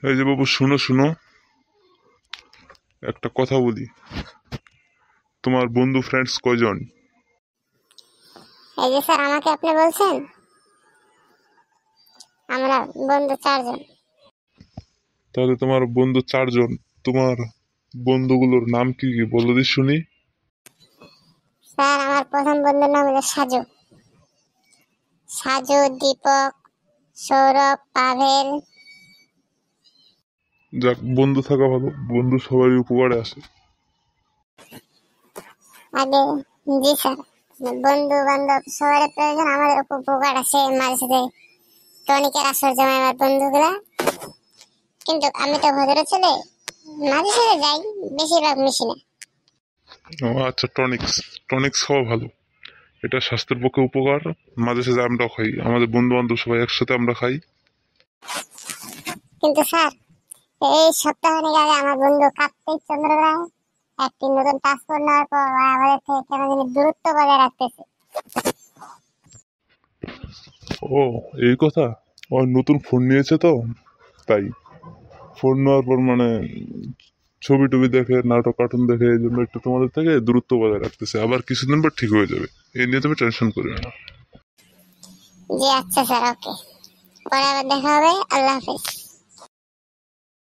এই যে বাবু, শুনো শুনো, একটা কথা বলি। তোমার বন্ধু ফ্রেন্ডস কয়জন? এই যে স্যার আমাকে আপনি বলছেন, আমরা বন্ধু 4 জন। তাহলে তোমার বন্ধু 4 জন। তোমার বন্ধুগুলোর নাম কি কি বলো দি শুনি। স্যার আমার প্রথম বন্ধুর নাম হলো সাজু। সাজু, দীপক, সৌরভ, পাভেল। যাক, বন্ধু থাকা ভালো, বন্ধু সবারই উপকারে আসে। আগে জি স্যার, বন্ধু বান্ধব সবার প্রয়োজন, আমাদের উপকার আছে মাঝে সাথে। টনিকের আসর জমায় আমার বন্ধুগুলা, কিন্তু আমি তো ভদ্র ছেলে, মাঝে সাথে যাই, বেশিরভাগ মিশি না। ও আচ্ছা, টনিক্স। টনিক্স খাওয়া ভালো, এটা স্বাস্থ্যের পক্ষে উপকার। মাঝে সাঝে আমরাও খাই, আমাদের বন্ধু বান্ধব সবাই একসাথে আমরা খাই। কিন্তু স্যার, এই সপ্তাহখানেক আগে আমার বন্ধু কার্তিক চন্দ্র রায় একটি নতুন পাসপোর্ট নেওয়ার পর আমাদের থেকে কেন জানি দূরত্ব বজায় রাখতেছে। ও, এই কথা। ও নতুন ফোন নিয়েছে তো, তাই। ফোন নেওয়ার পর মানে ছবি টবি দেখে, নাটক কার্টুন দেখে, এই জন্য একটু তোমাদের থেকে দূরত্ব বজায় রাখতেছে। আবার কিছুদিন পর ঠিক হয়ে যাবে, এই নিয়ে তুমি টেনশন করবে না। জি আচ্ছা স্যার, ওকে, পরে আবার দেখা হবে। আল্লাহ হাফেজ।